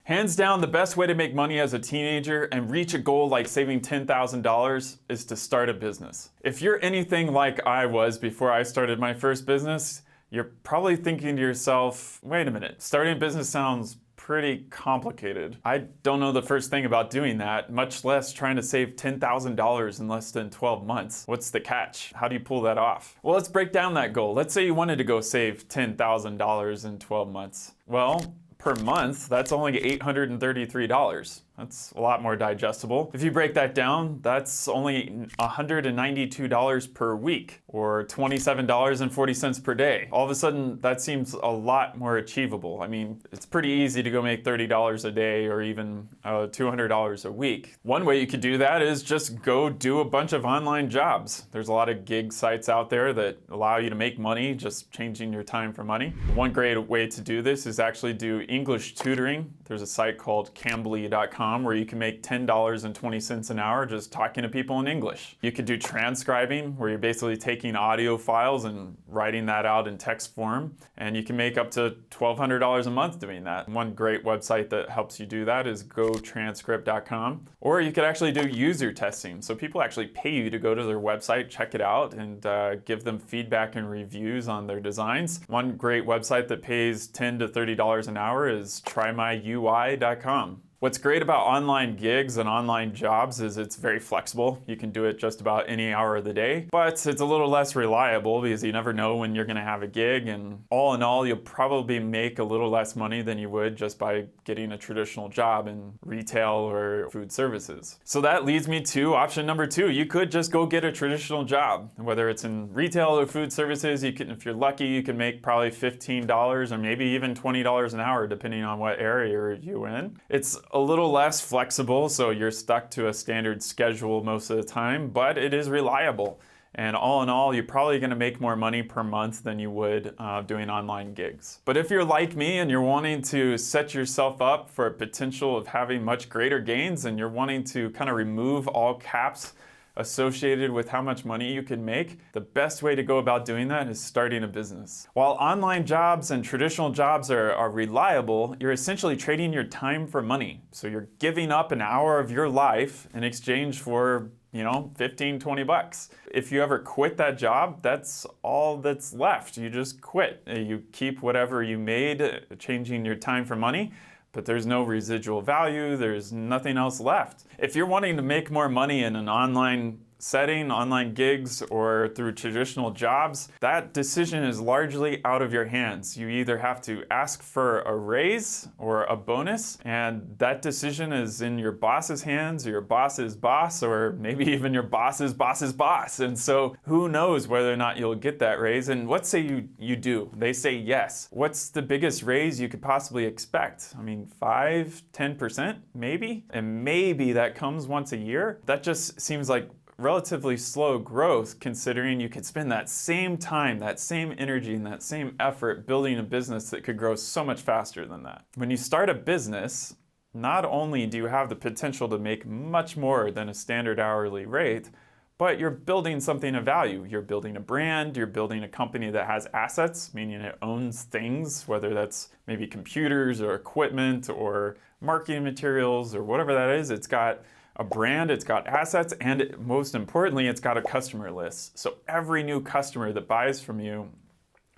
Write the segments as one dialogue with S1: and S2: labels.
S1: Hands down, the best way to make money as a teenager and reach a goal like saving $10,000 is to start a business. If you're anything like I was before I started my first business, you're probably thinking to yourself, wait a minute, starting a business sounds pretty complicated. I don't know the first thing about doing that, much less trying to save $10,000 in less than 12 months. What's the catch? How do you pull that off? Well, let's break down that goal. Let's say you wanted to go save $10,000 in 12 months. Well, per month, that's only $833. That's a lot more digestible. If you break that down, that's only $192 per week, or $27.40 per day. All of a sudden, that seems a lot more achievable. I mean, it's pretty easy to go make $30 a day or even $200 a week. One way you could do that is just go do a bunch of online jobs. There's a lot of gig sites out there that allow you to make money, just changing your time for money. One great way to do this is actually do English tutoring. There's a site called Cambly.com where you can make $10.20 an hour just talking to people in English. You could do transcribing, where you're basically taking audio files and writing that out in text form, and you can make up to $1,200 a month doing that. One great website that helps you do that is GoTranscript.com. Or you could actually do user testing. So people actually pay you to go to their website, check it out, and give them feedback and reviews on their designs. One great website that pays $10 to $30 an hour is TryMyUI.com. What's great about online gigs and online jobs is it's very flexible. You can do it just about any hour of the day, but it's a little less reliable because you never know when you're gonna have a gig, and all in all, you'll probably make a little less money than you would just by getting a traditional job in retail or food services. So that leads me to option number 2. You could just go get a traditional job, whether it's in retail or food services. You can, if you're lucky, you can make probably $15 or maybe even $20 an hour, depending on what area you're in. It's a little less flexible, so you're stuck to a standard schedule most of the time, but it is reliable. And all in all, you're probably going to make more money per month than you would doing online gigs. But if you're like me and you're wanting to set yourself up for a potential of having much greater gains, and you're wanting to kind of remove all caps associated with how much money you can make, the best way to go about doing that is starting a business. While online jobs and traditional jobs are reliable, you're essentially trading your time for money. So you're giving up an hour of your life in exchange for, 15, 20 bucks. If you ever quit that job, that's all that's left. You just quit. You keep whatever you made, changing your time for money, but there's no residual value, there's nothing else left. If you're wanting to make more money in an online setting, online gigs, or through traditional jobs, that decision is largely out of your hands. You either have to ask for a raise or a bonus, and that decision is in your boss's hands, or your boss's boss, or maybe even your boss's boss's boss. And so who knows whether or not you'll get that raise. And let's say you do. They say yes. What's the biggest raise you could possibly expect? I mean, 5, 10%, maybe? And maybe that comes once a year. That just seems like relatively slow growth, considering you could spend that same time, that same energy, and that same effort building a business that could grow so much faster than that. When you start a business, not only do you have the potential to make much more than a standard hourly rate, but you're building something of value. You're building a brand, you're building a company that has assets, meaning it owns things, whether that's maybe computers or equipment or marketing materials or whatever that is. It's got a brand, it's got assets, and most importantly, it's got a customer list. So every new customer that buys from you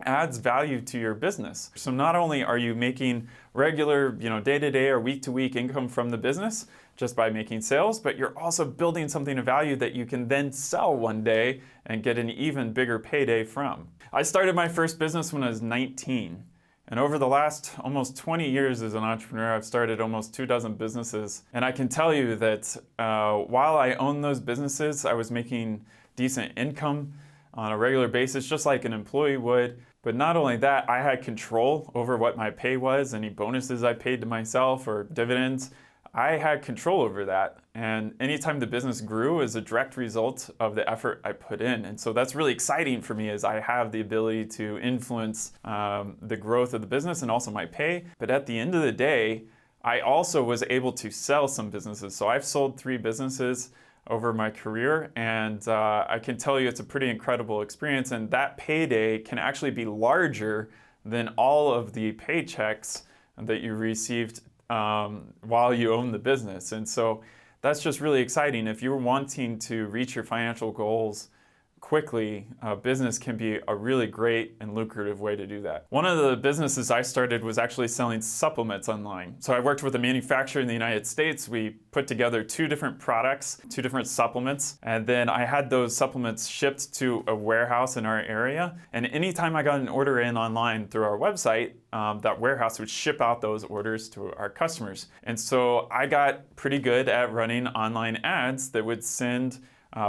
S1: adds value to your business. So not only are you making regular, day-to-day or week-to-week income from the business just by making sales, but you're also building something of value that you can then sell one day and get an even bigger payday from. I started my first business when I was 19. And over the last almost 20 years as an entrepreneur, I've started almost 24 businesses. And I can tell you that while I owned those businesses, I was making decent income on a regular basis, just like an employee would. But not only that, I had control over what my pay was, any bonuses I paid to myself or dividends. I had control over that. And anytime the business grew is a direct result of the effort I put in. And so that's really exciting for me, as I have the ability to influence the growth of the business and also my pay. But at the end of the day, I also was able to sell some businesses. So I've sold 3 businesses over my career, and I can tell you it's a pretty incredible experience. And that payday can actually be larger than all of the paychecks that you received while you own the business. And so that's just really exciting. If you're wanting to reach your financial goals quickly, business can be a really great and lucrative way to do that. One of the businesses I started was actually selling supplements online. So I worked with a manufacturer in the United States. We put together 2 different products, 2 different supplements, and then I had those supplements shipped to a warehouse in our area. And anytime I got an order in online through our website, that warehouse would ship out those orders to our customers. And so I got pretty good at running online ads that would send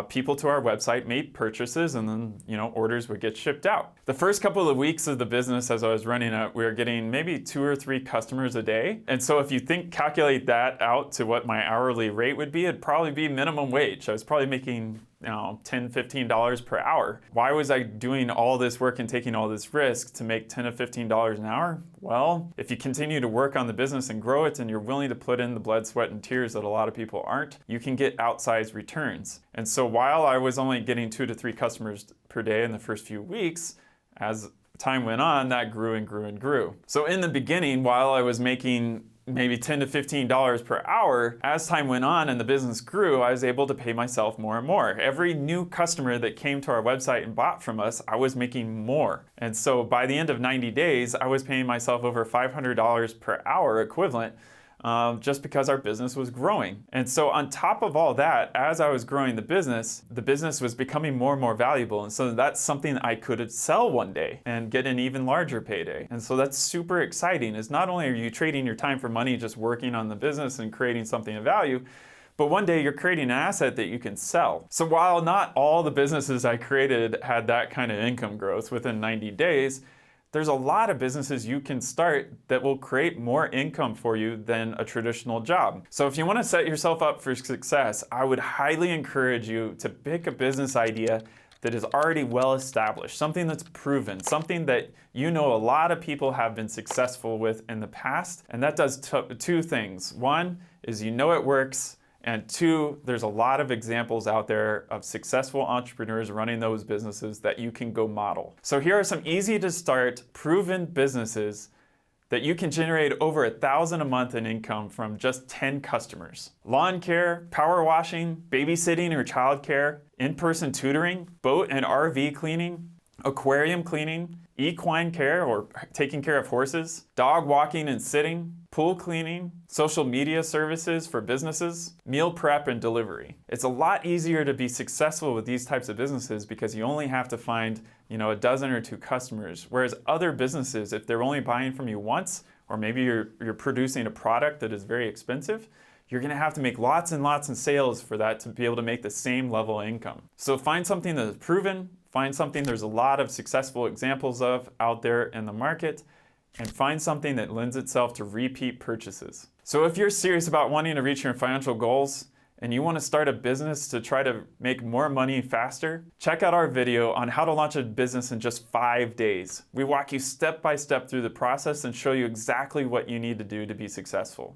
S1: people to our website, made purchases, and then orders would get shipped out. The first couple of weeks of the business as I was running it, we were getting maybe 2 or 3 customers a day. And so if you calculate that out to what my hourly rate would be, it'd probably be minimum wage. I was probably making $10, $15 per hour. Why was I doing all this work and taking all this risk to make $10 to $15 an hour? Well, if you continue to work on the business and grow it and you're willing to put in the blood, sweat, and tears that a lot of people aren't, you can get outsized returns. And so while I was only getting 2 to 3 customers per day in the first few weeks, as time went on, that grew and grew and grew. So in the beginning, while I was making maybe $10 to $15 per hour, as time went on and the business grew, I was able to pay myself more and more. Every new customer that came to our website and bought from us, I was making more. And so by the end of 90 days, I was paying myself over $500 per hour equivalent, just because our business was growing. And so on top of all that, as I was growing the business was becoming more and more valuable. And so that's something that I could sell one day and get an even larger payday. And so that's super exciting, is not only are you trading your time for money just working on the business and creating something of value, but one day you're creating an asset that you can sell. So while not all the businesses I created had that kind of income growth within 90 days, there's a lot of businesses you can start that will create more income for you than a traditional job. So if you want to set yourself up for success, I would highly encourage you to pick a business idea that is already well established, something that's proven, something that a lot of people have been successful with in the past. And that does 2 things. One is it works. And 2, there's a lot of examples out there of successful entrepreneurs running those businesses that you can go model. So here are some easy to start, proven businesses that you can generate over $1,000 a month in income from just 10 customers. Lawn care, power washing, babysitting or childcare, in-person tutoring, boat and RV cleaning, aquarium cleaning, equine care or taking care of horses, dog walking and sitting, pool cleaning, social media services for businesses, meal prep and delivery. It's a lot easier to be successful with these types of businesses because you only have to find, a dozen or 2 customers. Whereas other businesses, if they're only buying from you once, or maybe you're producing a product that is very expensive, you're gonna have to make lots and lots of sales for that to be able to make the same level of income. So find something that is proven, find something there's a lot of successful examples of out there in the market, and find something that lends itself to repeat purchases. So if you're serious about wanting to reach your financial goals and you want to start a business to try to make more money faster, check out our video on how to launch a business in just 5 days. We walk you step by step through the process and show you exactly what you need to do to be successful.